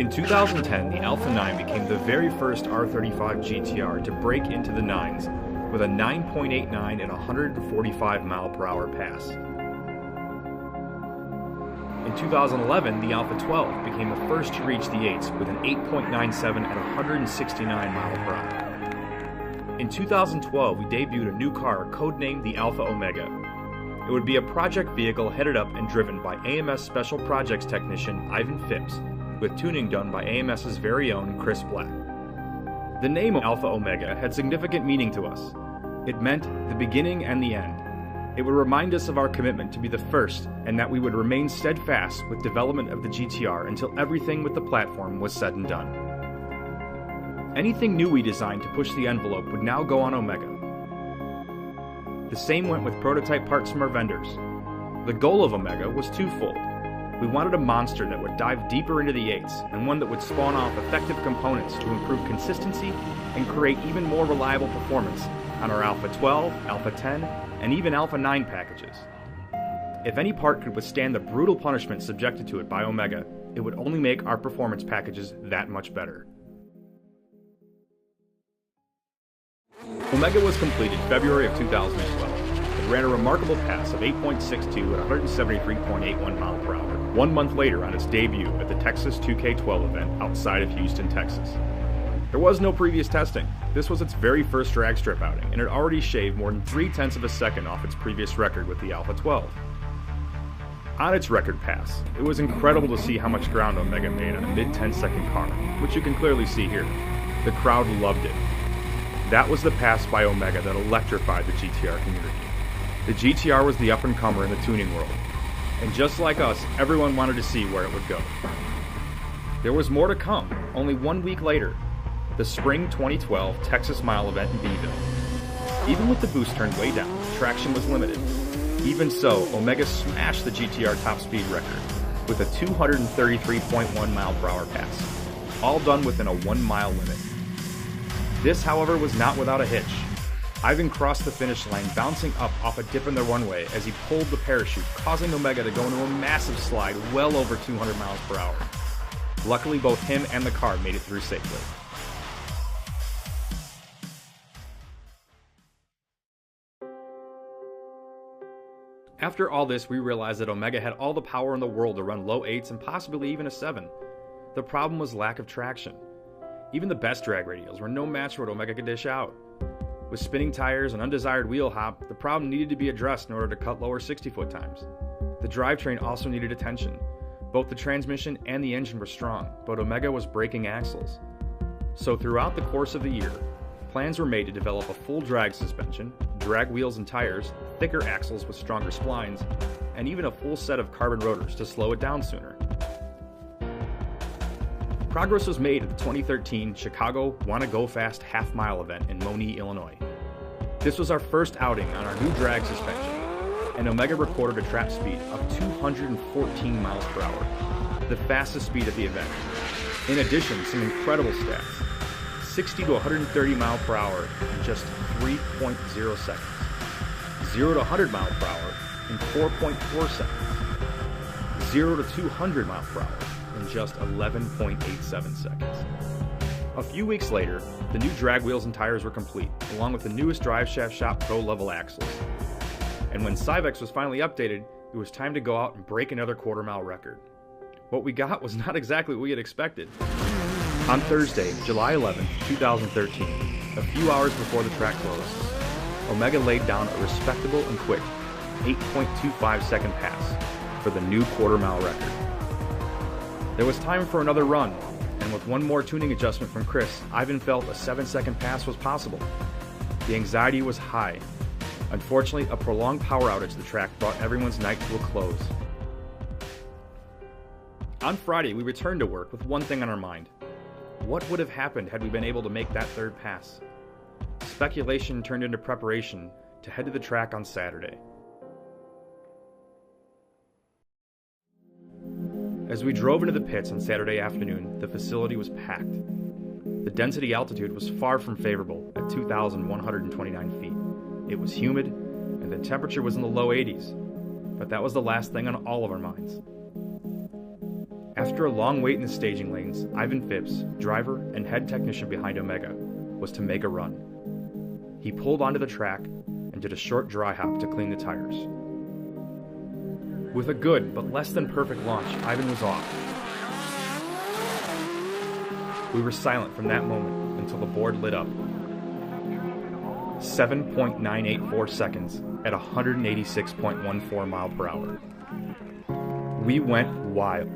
In 2010, the Alpha 9 became the very first R35 GTR to break into the 9s with a 9.89 and 145 mile/hour pass. In 2011, the Alpha 12 became the first to reach the 8s with an 8.97 at 169 mile/hour. In 2012, we debuted a new car codenamed the Alpha Omega. It would be a project vehicle headed up and driven by AMS Special Projects technician Ivan Phipps, with tuning done by AMS's very own Chris Black. The name Alpha Omega had significant meaning to us. It meant the beginning and the end. It would remind us of our commitment to be the first, and that we would remain steadfast with development of the GTR until everything with the platform was said and done. Anything new we designed to push the envelope would now go on Omega. The same went with prototype parts from our vendors. The goal of Omega was twofold. We wanted a monster that would dive deeper into the 8s, and one that would spawn off effective components to improve consistency and create even more reliable performance on our Alpha 12, Alpha 10, and even Alpha 9 packages. If any part could withstand the brutal punishment subjected to it by Omega, it would only make our performance packages that much better. Omega was completed February of 2012. It ran a remarkable pass of 8.62 at 173.81 mile/hour, 1 month later on its debut at the Texas 2K12 event outside of Houston, Texas. There was no previous testing. This was its very first drag strip outing, and it already shaved more than 0.3 of a second off its previous record with the Alpha 12. On its record pass, it was incredible to see how much ground Omega made on a mid-10-second car, which you can clearly see here. The crowd loved it. That was the pass by Omega that electrified the GTR community. The GTR was the up-and-comer in the tuning world, and just like us, everyone wanted to see where it would go. There was more to come. Only 1 week later, the Spring 2012 Texas Mile event in Beeville. Even with the boost turned way down, traction was limited. Even so, Omega smashed the GTR top speed record with a 233.1 mile/hour pass, all done within a 1 mile limit. This, however, was not without a hitch. Ivan crossed the finish line bouncing up off a dip in the runway as he pulled the parachute, causing Omega to go into a massive slide well over 200 miles/hour. Luckily, both him and the car made it through safely. After all this, we realized that Omega had all the power in the world to run low 8s and possibly even a 7. The problem was lack of traction. Even the best drag radials were no match for what Omega could dish out. With spinning tires and undesired wheel hop, the problem needed to be addressed in order to cut lower 60-foot times. The drivetrain also needed attention. Both the transmission and the engine were strong, but Omega was breaking axles. So throughout the course of the year, plans were made to develop a full drag suspension, drag wheels and tires, thicker axles with stronger splines, and even a full set of carbon rotors to slow it down sooner. Progress was made at the 2013 Chicago Wanna Go Fast half-mile event in Moni, Illinois. This was our first outing on our new drag suspension, and Omega recorded a trap speed of 214 miles/hour, the fastest speed at the event. In addition, some incredible stats: 60 to 130 mile/hour in just 3.0 seconds, 0 to 100 mile/hour in 4.4 seconds, 0 to 200 mile/hour in just 11.87 seconds. A few weeks later, the new drag wheels and tires were complete, along with the newest Driveshaft Shop Pro level axles. And when Cyvex was finally updated, it was time to go out and break another quarter-mile record. What we got was not exactly what we had expected. On Thursday, July 11, 2013, a few hours before the track closed, Omega laid down a respectable and quick 8.25 second pass for the new quarter-mile record. There was time for another run, and with one more tuning adjustment from Chris, Ivan felt a 7-second pass was possible. The anxiety was high. Unfortunately, a prolonged power outage at the track brought everyone's night to a close. On Friday, we returned to work with one thing on our mind. What would have happened had we been able to make that third pass? Speculation turned into preparation to head to the track on Saturday. As we drove into the pits on Saturday afternoon, the facility was packed. The density altitude was far from favorable at 2,129 feet. It was humid, and the temperature was in the low 80s, but that was the last thing on all of our minds. After a long wait in the staging lanes, Ivan Phipps, driver and head technician behind Omega, was to make a run. He pulled onto the track and did a short dry hop to clean the tires. With a good but less than perfect launch, Ivan was off. We were silent from that moment until the board lit up. 7.984 seconds at 186.14 mile per hour. We went wild.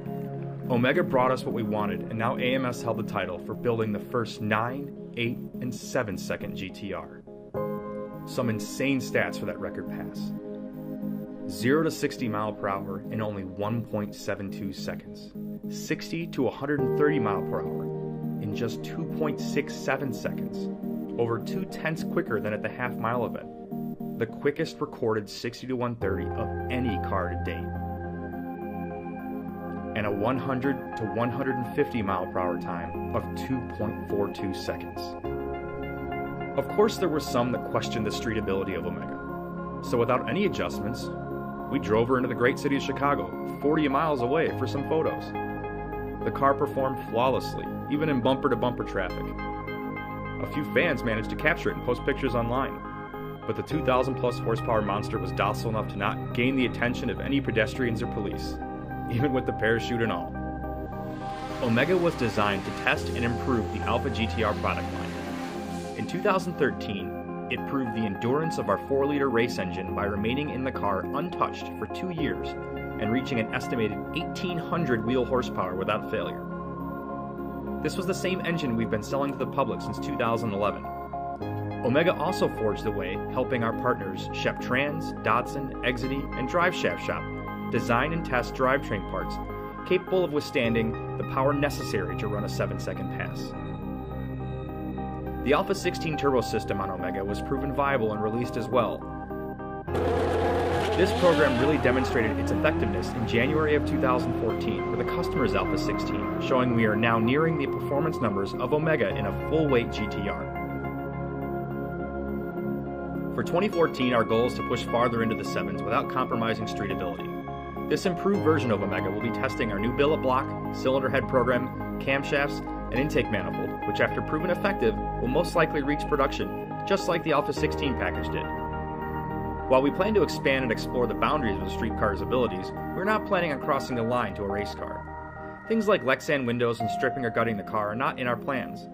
Omega brought us what we wanted, and now AMS held the title for building the first 9, 8, and 7 second GTR. Some insane stats for that record pass. 0 to 60 mile per hour in only 1.72 seconds. 60 to 130 mile per hour in just 2.67 seconds. Over 2/10 quicker than at the half mile event. The quickest recorded 60 to 130 of any car to date. And a 100 to 150 mile per hour time of 2.42 seconds. Of course, there were some that questioned the streetability of Omega. So without any adjustments, we drove her into the great city of Chicago, 40 miles away, for some photos. The car performed flawlessly, even in bumper-to-bumper traffic. A few fans managed to capture it and post pictures online, but the 2,000-plus horsepower monster was docile enough to not gain the attention of any pedestrians or police, even with the parachute and all. Omega was designed to test and improve the Alpha GTR product line. In 2013, it proved the endurance of our 4-liter race engine by remaining in the car untouched for 2 years and reaching an estimated 1,800 wheel horsepower without failure. This was the same engine we've been selling to the public since 2011. Omega also forged the way, helping our partners Shep Trans, Dodson, Exity, and Drive Shaft Shop design and test drivetrain parts capable of withstanding the power necessary to run a 7-second pass. The Alpha 16 turbo system on Omega was proven viable and released as well. This program really demonstrated its effectiveness in January of 2014 with a customer's Alpha 16, showing we are now nearing the performance numbers of Omega in a full-weight GTR. For 2014, our goal is to push farther into the 7s without compromising streetability. This improved version of Omega will be testing our new billet block, cylinder head program, camshafts, and intake manifold, which after proven effective, will most likely reach production, just like the Alpha 16 package did. While we plan to expand and explore the boundaries of the street car's abilities, we're not planning on crossing the line to a race car. Things like Lexan windows and stripping or gutting the car are not in our plans.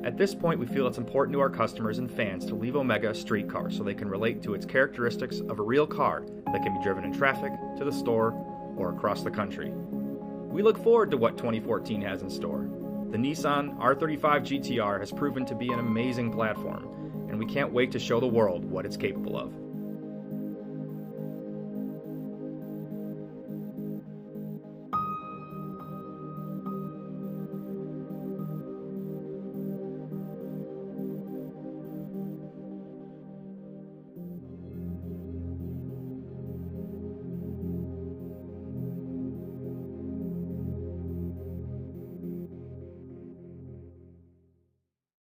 At this point, we feel it's important to our customers and fans to leave Omega a street car so they can relate to its characteristics of a real car that can be driven in traffic, to the store, or across the country. We look forward to what 2014 has in store. The Nissan R35 GTR has proven to be an amazing platform, and we can't wait to show the world what it's capable of.